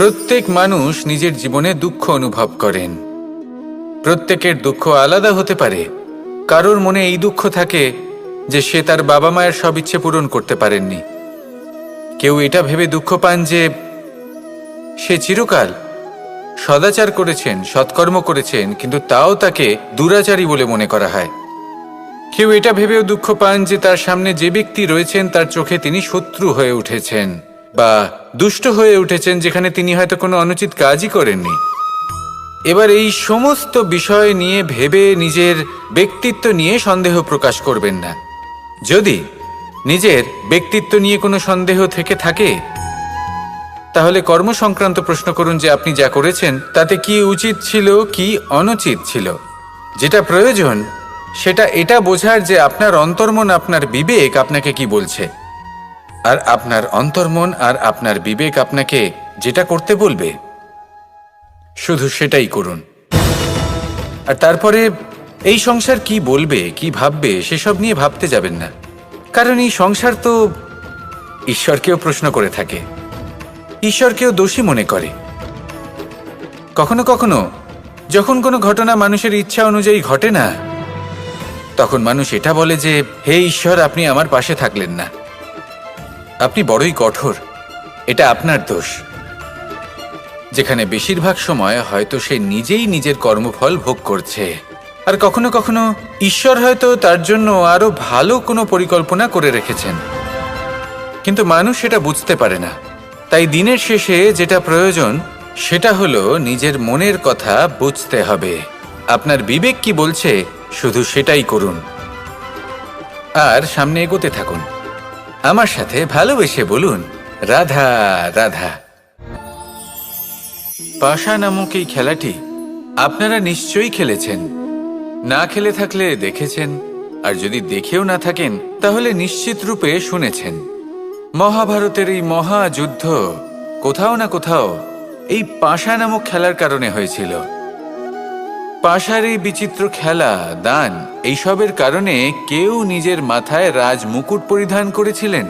প্রত্যেক মানুষ নিজের জীবনে দুঃখ অনুভব করেন। প্রত্যেকের দুঃখ আলাদা হতে পারে। কারোর মনে এই দুঃখ থাকে যে সে তার বাবা মায়ের সব ইচ্ছে পূরণ করতে পারেননি। কেউ এটা ভেবে দুঃখ পান যে সে চিরকাল সদাচার করেছেন, সৎকর্ম করেছেন, কিন্তু তাও তাকে দুরাচারী বলে মনে করা হয়। কেউ এটা ভেবেও দুঃখ পান যে তার সামনে যে ব্যক্তি রয়েছেন তার চোখে তিনি শত্রু হয়ে উঠেছেন বা দুষ্ট হয়ে উঠেছেন, যেখানে তিনি হয়তো কোনো অনুচিত কাজই করেননি। এবার এই সমস্ত বিষয় নিয়ে ভেবে নিজের ব্যক্তিত্ব নিয়ে সন্দেহ প্রকাশ করবেন না। যদি নিজের ব্যক্তিত্ব নিয়ে কোনো সন্দেহ থেকে থাকে, তাহলে কর্ম সংক্রান্ত প্রশ্ন করুন যে আপনি যা করেছেন তাতে কি উচিত ছিল, কি অনুচিত ছিল। যেটা প্রয়োজন সেটা এটা বোঝার যে আপনার অন্তর্মন, আপনার বিবেক আপনাকে কি বলছে, আর আপনার অন্তর্মন আর আপনার বিবেক আপনাকে যেটা করতে বলবে শুধু সেটাই করুন। আর তারপরে এই সংসার কি বলবে, কি ভাববে সেসব নিয়ে ভাবতে যাবেন না। কারণ এই সংসার তো ঈশ্বরকেও প্রশ্ন করে থাকে, ঈশ্বরকেও দোষী মনে করে। কখনো কখনো যখন কোনো ঘটনা মানুষের ইচ্ছা অনুযায়ী ঘটে না, তখন মানুষ এটা বলে যে হে ঈশ্বর, আপনি আমার পাশে থাকলেন না, আপনি বড়ই কঠোর, এটা আপনার দোষ। যেখানে বেশিরভাগ সময় হয়তো সে নিজেই নিজের কর্মফল ভোগ করছে। আর কখনো কখনো ঈশ্বর হয়তো তার জন্য আরো ভালো কোনো পরিকল্পনা করে রেখেছেন, কিন্তু মানুষ সেটা বুঝতে পারে না। তাই দিনের শেষে যেটা প্রয়োজন সেটা হলো নিজের মনের কথা বুঝতে হবে। আপনার বিবেক কি বলছে শুধু সেটাই করুন, আর সামনে এগোতে থাকুন। আমার সাথে ভালোবেসে বলুন, রাধা রাধা। পাশা নামক এই খেলাটি আপনারা নিশ্চয়ই খেলেছেন। না খেলে থাকলে দেখেছেন, আর যদি দেখেও না থাকেন তাহলে নিশ্চিত রূপে শুনেছেন। মহাভারতের এই মহাযুদ্ধ কোথাও না কোথাও এই পাশা নামক খেলার কারণে হয়েছিল। পাশার এই বিচিত্র খেলা, দান, এইসবের কারণে কেউ নিজের মাথায় রাজ মুকুট পরিধান করেছিলেন,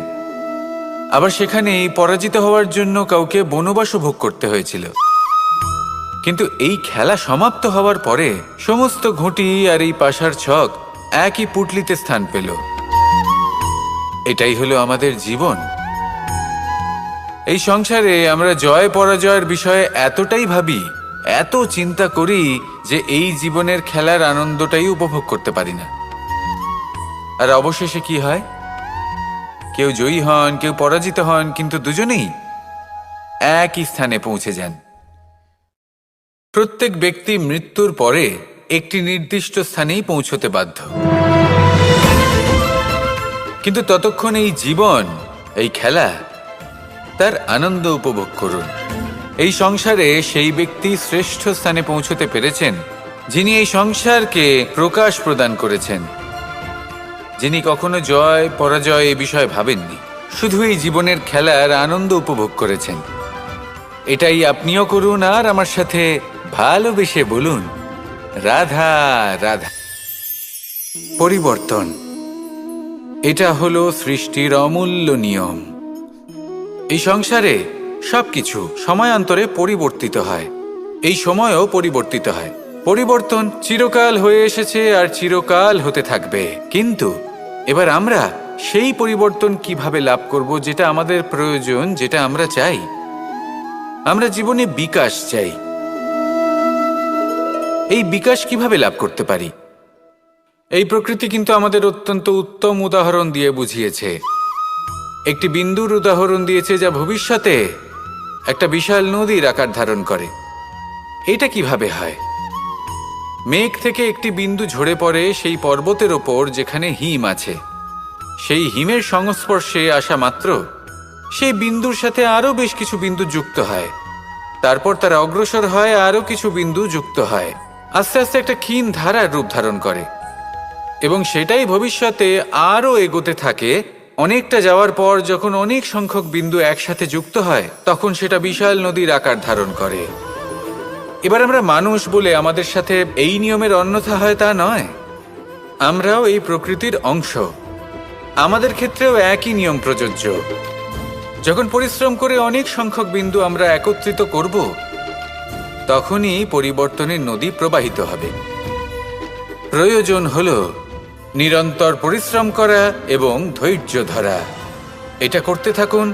আবার সেখানেই পরাজিত হওয়ার জন্য কাউকে বনবাসও ভোগ করতে হয়েছিল। কিন্তু এই খেলা সমাপ্ত হওয়ার পরে সমস্ত ঘুঁটি আর এই পাশার ছক একই পুটলিতে স্থান পেল। এটাই হলো আমাদের জীবন। এই সংসারে আমরা জয় পরাজয়ের বিষয়ে এতটাই ভাবি, এত চিন্তা করি যে এই জীবনের খেলার আনন্দটাই উপভোগ করতে পারি না। আর অবশেষে কি হয়? কেউ জয়ী হন, কেউ পরাজিত হন, কিন্তু দুজনেই একই স্থানে পৌঁছে যান। প্রত্যেক ব্যক্তি মৃত্যুর পরে একটি নির্দিষ্ট স্থানেই পৌঁছতে বাধ্য, কিন্তু ততক্ষণ এই জীবন, এই খেলা, তার আনন্দ উপভোগ করুন। এই সংসারে সেই ব্যক্তি শ্রেষ্ঠ স্থানে পৌঁছতে পেরেছেন যিনি এই সংসারকে প্রকাশ প্রদান করেছেন, যিনি কখনো জয় পরাজয় এ বিষয়ে ভাবেননি, শুধু এই জীবনের খেলার আনন্দ উপভোগ করেছেন। এটাই আপনিও করুন, আর আমার সাথে ভালোবেসে বলুন, রাধা রাধা। পরিবর্তন, এটা হলো সৃষ্টির অমূল্য নিয়ম। এই সংসারে সবকিছু সময়ান্তরে পরিবর্তিত হয়, এই সময়ও পরিবর্তিত হয়। পরিবর্তন চিরকাল হয়ে এসেছে আর চিরকাল হতে থাকবে। কিন্তু এবার আমরা সেই পরিবর্তন কিভাবে লাভ করব, যেটা আমাদের প্রয়োজন, যেটা আমরা চাই। আমরা জীবনে বিকাশ চাই। এই বিকাশ কিভাবে লাভ করতে পারি? এই প্রকৃতি কিন্তু আমাদের অত্যন্ত উত্তম উদাহরণ দিয়ে বুঝিয়েছে। একটি বিন্দুর উদাহরণ দিয়েছে যা ভবিষ্যতে একটা বিশাল নদীর আকার ধারণ করে। এটা কিভাবে হয়? মেঘ থেকে একটি বিন্দু ঝরে পড়ে সেই পর্বতের ওপর যেখানে হিম আছে। সেই হিমের সংস্পর্শে আসা মাত্র সেই বিন্দুর সাথে আরো বেশ কিছু বিন্দু যুক্ত হয়। তারপর তারা অগ্রসর হয়, আরো কিছু বিন্দু যুক্ত হয়, আস্তে আস্তে একটা ক্ষীণ ধারার রূপ ধারণ করে, এবং সেটাই ভবিষ্যতে আরো এগোতে থাকে। অনেকটা যাওয়ার পর যখন অনেক সংখ্যক বিন্দু একসাথে যুক্ত হয়, তখন সেটা বিশাল নদীর আকার ধারণ করে। এবার আমরা মানুষ বলে আমাদের সাথে এই নিয়মের অন্যথা হয় তা নয়। আমরাও এই প্রকৃতির অংশ, আমাদের ক্ষেত্রেও একই নিয়ম প্রযোজ্য। যখন পরিশ্রম করে অনেক সংখ্যক বিন্দু আমরা একত্রিত করব, তখনই পরিবর্তনের নদী প্রবাহিত হবে। প্রয়োজন হল নিরন্তর পরিশ্রম করা এবং ধৈর্য ধরা। এটা করতে থাকুন,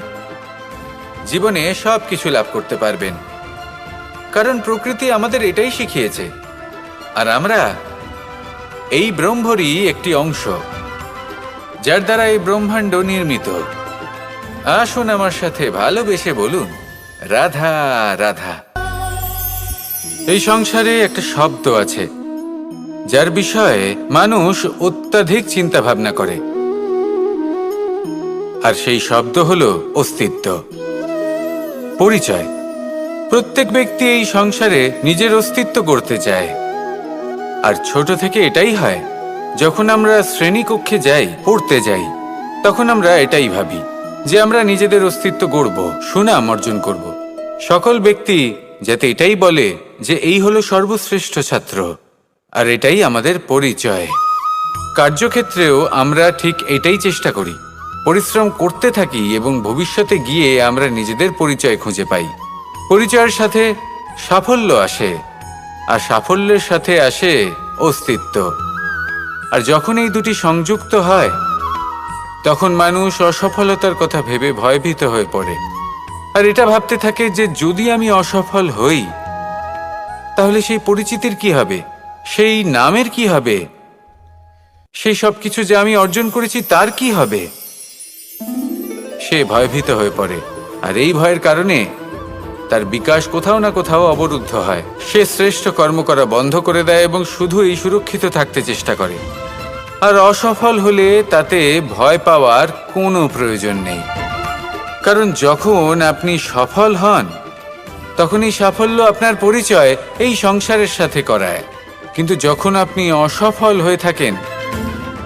জীবনে সব কিছু লাভ করতে পারবেন। কারণ প্রকৃতি আমাদের এটাই শিখিয়েছে, আর আমরা এই ব্রহ্মরই একটি অংশ, যার দ্বারা এই ব্রহ্মাণ্ড নির্মিত। আসুন আমার সাথে ভালোবেসে বলুন, রাধা রাধা। এই সংসারে একটা শব্দ আছে যার বিষয়ে মানুষ অত্যাধিক চিন্তা ভাবনা করে, আর সেই শব্দ হলো অস্তিত্ব, পরিচয়। প্রত্যেক ব্যক্তি এই সংসারে নিজের অস্তিত্ব করতে চায়, আর ছোট থেকে এটাই হয়। যখন আমরা শ্রেণীকক্ষে যাই, পড়তে যাই, তখন আমরা এটাই ভাবি যে আমরা নিজেদের অস্তিত্ব গড়ব, সুনাম অর্জন করব। সকল ব্যক্তি যাতে এটাই বলে যে এই হলো সর্বশ্রেষ্ঠ ছাত্র, আর এটাই আমাদের পরিচয়। কার্যক্ষেত্রেও আমরা ঠিক এটাই চেষ্টা করি, পরিশ্রম করতে থাকি এবং ভবিষ্যতে গিয়ে আমরা নিজেদের পরিচয় খুঁজে পাই। পরিচয়ের সাথে সাফল্য আসে, আর সাফল্যের সাথে আসে অস্তিত্ব। আর যখন এই দুটি সংযুক্ত হয়, তখন মানুষ অসফলতার কথা ভেবে ভয়ভীত হয়ে পড়ে, আর এটা ভাবতে থাকে যে যদি আমি অসফল হই, তাহলে সেই পরিচিতির কি হবে, সেই নামের কি হবে, সেই সব কিছু যে আমি অর্জন করেছি তার কি হবে। সে ভয়ভীত হয়ে পড়ে, আর এই ভয়ের কারণে তার বিকাশ কোথাও না কোথাও অবরুদ্ধ হয়। সে শ্রেষ্ঠ কর্ম করা বন্ধ করে দেয় এবং শুধু এই সুরক্ষিত থাকতে চেষ্টা করে। আর অসফল হলে তাতে ভয় পাওয়ার কোনো প্রয়োজন নেই, কারণ যখন আপনি সফল হন, তখন এই সাফল্য আপনার পরিচয় এই সংসারের সাথে করায়। কিন্তু যখন আপনি অসফল হয়ে থাকেন,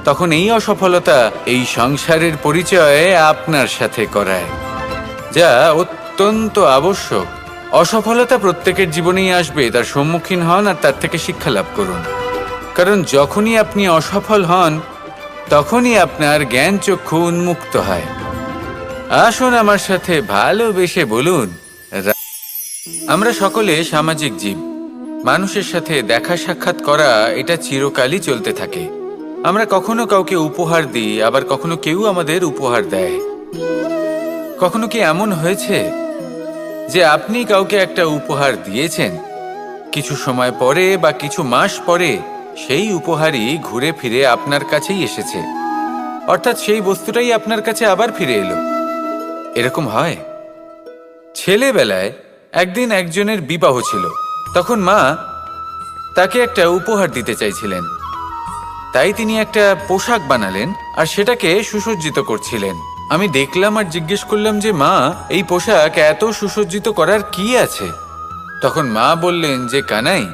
তখন এই অসফলতা এই সংসারের পরিচয় আপনার সাথে করায়, যা অত্যন্ত আবশ্যক। অসফলতা প্রত্যেকের জীবনেই আসবে, তার সম্মুখীন হন আর তার থেকে শিক্ষা লাভ করুন। কারণ যখনই আপনি অসফল হন, তখনই আপনার জ্ঞান চক্ষু উন্মুক্ত হয়। আসুন আমার সাথে ভালোবেসে বলুন, আমরা সকলে সামাজিক জীব। মানুষের সাথে দেখা সাক্ষাৎ করা এটা চিরকালই চলতে থাকে। আমরা কখনো কাউকে উপহার দিই, আবার কখনো কেউ আমাদের উপহার দেয়। কখনো কি এমন হয়েছে যে আপনি কাউকে একটা উপহার দিয়েছেন, কিছু সময় পরে বা কিছু মাস পরে সেই উপহারই ঘুরে ফিরে আপনার কাছেই এসেছে, অর্থাৎ সেই বস্তুটাই আপনার কাছে আবার ফিরে এলো? এরকম হয়। ছেলেবেলায় একদিন একজনের বিবাহ ছিল, তখন মা তাকে একটা উপহার দিতে চাইছিলেন। তাই তিনি একটা পোশাক বানালেন আর সেটাকে সুসজ্জিত করছিলেন। আমি দেখলাম আর জিজ্ঞেস করলাম যে মা, এই পোশাক এত সুসজ্জিত করার কি আছে? তখন মা বললেন যে কানাই,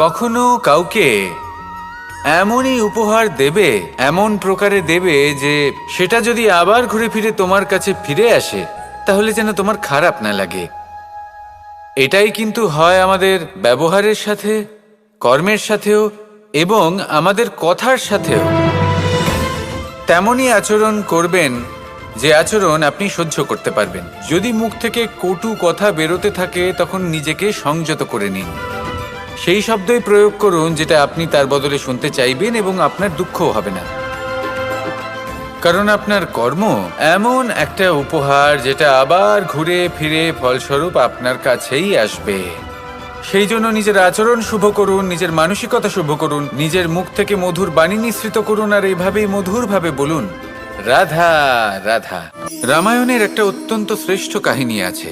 কখনো কাউকে এমনই উপহার দেবে, এমন প্রকারে দেবে যে সেটা যদি আবার ঘুরে ফিরে তোমার কাছে ফিরে আসে, তাহলে যেন তোমার খারাপ না লাগে। এটাই কিন্তু হয় আমাদের ব্যবহারের সাথে, কর্মের সাথেও এবং আমাদের কথার সাথেও। তেমনই আচরণ করবেন যে আচরণ আপনি সহ্য করতে পারবেন। যদি মুখ থেকে কটু কথা বেরোতে থাকে, তখন নিজেকে সংযত করে নিন। সেই শব্দই প্রয়োগ করুন যেটা আপনি তার বদলে শুনতে চাইবেন, এবং আপনার দুঃখও হবে না। কারণ আপনার কর্ম এমন একটা উপহার যেটা আবার ঘুরে ফিরে ফলস্বরূপ আপনার কাছেই আসবে। সেই জন্য নিজের আচরণ শুভ করুন, নিজের মানসিকতা শুভ করুন, নিজের মুখ থেকে মধুর বাণী নিঃসৃত করুন, আর এইভাবেই মধুরভাবে বলুন, রাধা রাধা। রামায়ণের একটা অত্যন্ত শ্রেষ্ঠ কাহিনী আছে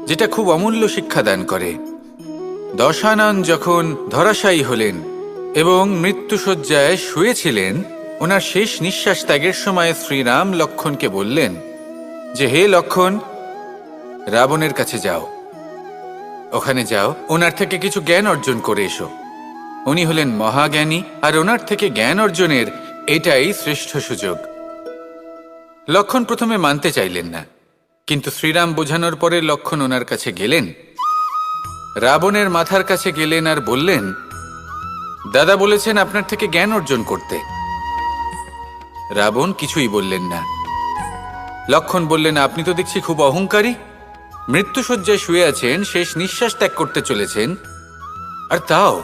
যেটা খুব অমূল্য শিক্ষাদান করে। দশানন যখন ধরাশায়ী হলেন এবং মৃত্যুশয্যায় শুয়েছিলেন, ওনার শেষ নিঃশ্বাস ত্যাগের সময় শ্রীরাম লক্ষ্মণকে বললেন যে হে লক্ষ্মণ, রাবণের কাছে যাও, ওখানে যাও, ওনার থেকে কিছু জ্ঞান অর্জন করে এসো। উনি হলেন মহাজ্ঞানী, আর ওনার থেকে জ্ঞান অর্জনের এটাই শ্রেষ্ঠ সুযোগ। লক্ষ্মণ প্রথমে মানতে চাইলেন না, কিন্তু শ্রীরাম বোঝানোর পরে লক্ষ্মণ ওনার কাছে গেলেন, রাবণের মাথার কাছে গেলেন আর বললেন, দাদা বলেছেন আপনার থেকে জ্ঞান অর্জন করতে। রাবণ কিছুই বললেন না। লক্ষণ বললেন, আপনি তো দেখছি খুব অহংকারী। মৃত্যুশয্যায় শুয়ে আছেন, শেষ নিঃশ্বাস ত্যাগ করতে চলেছেন, আর তাও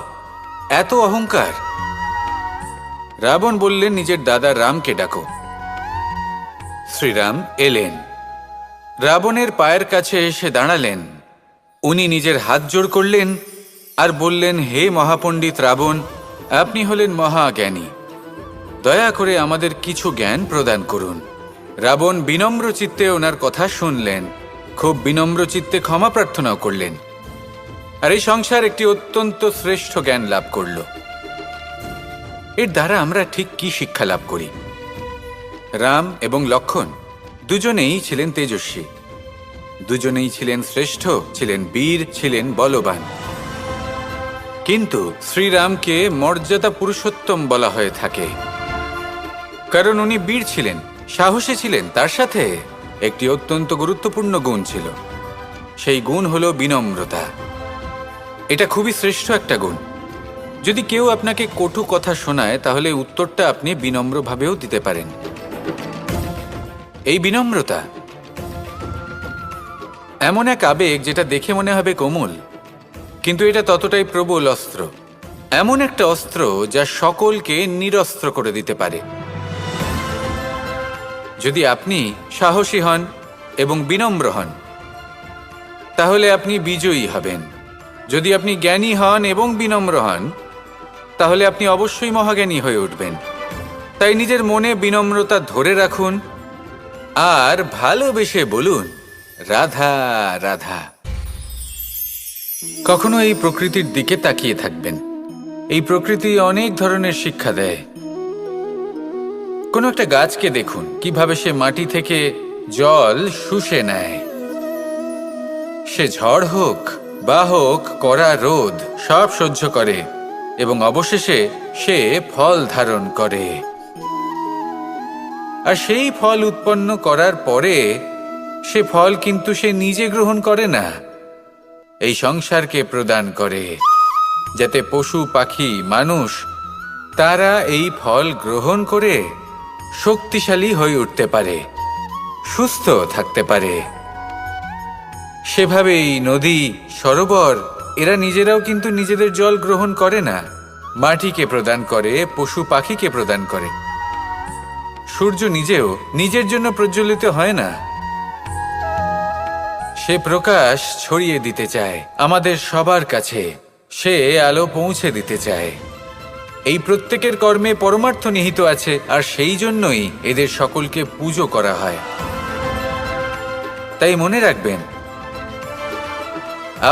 এত অহংকার। রাবণ বললেন, নিজের দাদা রামকে ডাকো। শ্রীরাম এলেন, রাবণের পায়ের কাছে এসে দাঁড়ালেন। উনি নিজের হাত জোড় করলেন আর বললেন, হে মহাপণ্ডিত রাবণ, আপনি হলেন মহাজ্ঞানী, দয়া করে আমাদের কিছু জ্ঞান প্রদান করুন। রাবণ বিনম্র চিত্তে ওনার কথা শুনলেন, খুব বিনম্র চিত্তে ক্ষমা প্রার্থনাও করলেন, আর এই সংসার একটি অত্যন্ত শ্রেষ্ঠ জ্ঞান লাভ করল। এর দ্বারা আমরা ঠিক কি শিক্ষা লাভ করি? রাম এবং লক্ষণ দুজনেই ছিলেন তেজস্বী, দুজনেই ছিলেন শ্রেষ্ঠ, ছিলেন বীর, ছিলেন বলবান। কিন্তু শ্রীরামকে মর্যাদা পুরুষোত্তম বলা হয়ে থাকে, কারণ উনি বীর ছিলেন, সাহসী ছিলেন। তার সাথে একটি অত্যন্ত গুরুত্বপূর্ণ গুণ ছিল, সেই গুণ হলো বিনম্রতা। এটা খুবই শ্রেষ্ঠ একটা গুণ। যদি কেউ আপনাকে কটু কথা শোনায়, তাহলে উত্তরটা আপনি বিনম্রভাবেও দিতে পারেন। এই বিনম্রতা এমন এক আবেগ যেটা দেখে মনে হবে কোমল, কিন্তু এটা ততটাই প্রবল অস্ত্র। এমন একটা অস্ত্র যা সকলকে নিরস্ত্র করে দিতে পারে। যদি আপনি সাহসী হন এবং বিনম্র হন, তাহলে আপনি বিজয়ী হবেন। যদি আপনি জ্ঞানী হন এবং বিনম্র হন, তাহলে আপনি অবশ্যই মহাজ্ঞানী হয়ে উঠবেন। তাই নিজের মনে বিনম্রতা ধরে রাখুন আর ভালোবেসে বলুন, রাধা রাধা। কখনো এই প্রকৃতির দিকে তাকিয়ে থাকবেন। এই প্রকৃতি অনেক ধরনের শিক্ষা দেয়। কোনো একটা গাছকে দেখুন, কিভাবে সে মাটি থেকে জল শুষে নেয়। সে ঝড় হোক বা হোক কড়া রোদ, সব সহ্য করে এবং অবশেষে সে ফল ধারণ করে। আর সেই ফল উৎপন্ন করার পরে সে ফল কিন্তু সে নিজে গ্রহণ করে না, এই সংসারকে প্রদান করে, যাতে পশু পাখি মানুষ তারা এই ফল গ্রহণ করে শক্তিশালী হয়ে উঠতে পারে, সুস্থ থাকতে পারে। সেভাবেই নদী, সরোবর এরা নিজেরাও কিন্তু নিজেদের জল গ্রহণ করে না, মাটিকে প্রদান করে, পশু পাখিকে প্রদান করে। সূর্য নিজেও নিজের জন্য প্রজ্বলিত হয় না, সে প্রকাশ ছড়িয়ে দিতে চায় আমাদের সবার কাছে, সে আলো পৌঁছে দিতে চায়। এই প্রত্যেকের কর্মে পরমার্থ নিহিত আছে, আর সেই জন্যই এদের সকলকে পুজো করা হয়। তাই মনে রাখবেন,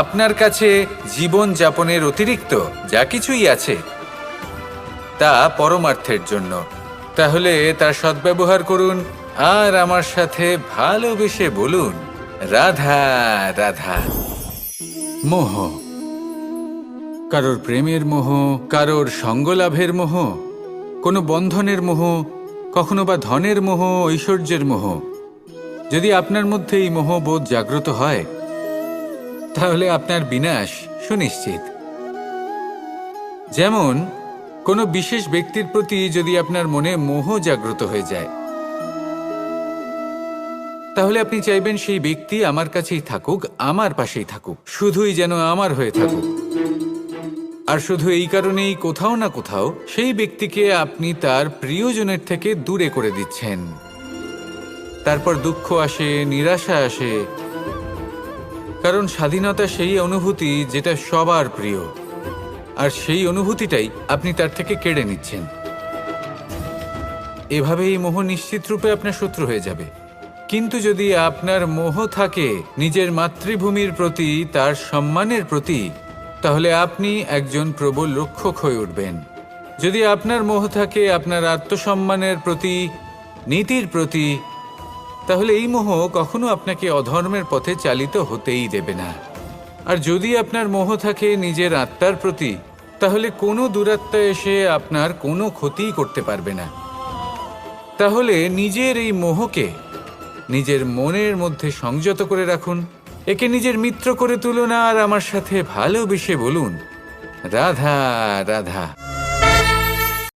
আপনার কাছে জীবন যাপনের অতিরিক্ত যা কিছুই আছে তা পরমার্থের জন্য। তাহলে তার সদ্ব্যবহার করুন আর আমার সাথে ভালোবেসে বলুন, রাধা রাধা। মোহ, কারোর প্রেমের মোহ, কারোর সঙ্গলাভের মোহ, কোনো বন্ধনের মোহ, কখনো বা ধনের মোহ, ঐশ্বর্যের মোহ। যদি আপনার মধ্যে এই মোহবোধ জাগ্রত হয়, তাহলে আপনার বিনাশ সুনিশ্চিত। যেমন কোনো বিশেষ ব্যক্তির প্রতি যদি আপনার মনে মোহ জাগ্রত হয়ে যায়, তাহলে আপনি চাইবেন সেই ব্যক্তি আমার কাছেই থাকুক, আমার পাশেই থাকুক, শুধুই যেন আমার হয়ে থাকুক। আর শুধু এই কারণেই কোথাও না কোথাও সেই ব্যক্তিকে আপনি তার প্রিয়জনের থেকে দূরে করে দিচ্ছেন। তারপর দুঃখ আসে, নিরাশা আসে, কারণ স্বাধীনতা সেই অনুভূতি যেটা সবার প্রিয়, আর সেই অনুভূতিটাই আপনি তার থেকে কেড়ে নিচ্ছেন। এভাবে এই মোহ নিশ্চিত রূপে আপনার শত্রু হয়ে যাবে। কিন্তু যদি আপনার মোহ থাকে নিজের মাতৃভূমির প্রতি, তার সম্মানের প্রতি, তাহলে আপনি একজন প্রবল রক্ষক হয়ে উঠবেন। যদি আপনার মোহ থাকে আপনার আত্মসম্মানের প্রতি, নীতির প্রতি, তাহলে এই মোহ কখনো আপনাকে অধর্মের পথে চালিত হতেই দেবে না। আর যদি আপনার মোহ থাকে নিজের আত্মার প্রতি, তাহলে কোনো দুরাত্মা এসে আপনার কোনো ক্ষতিই করতে পারবে না। তাহলে নিজের এই মোহকে নিজের মনের মধ্যে সংযত করে রাখুন, একে নিজের মিত্র করে তুলুন আর আমার সাথে ভালোবেসে বলুন, রাধা রাধা।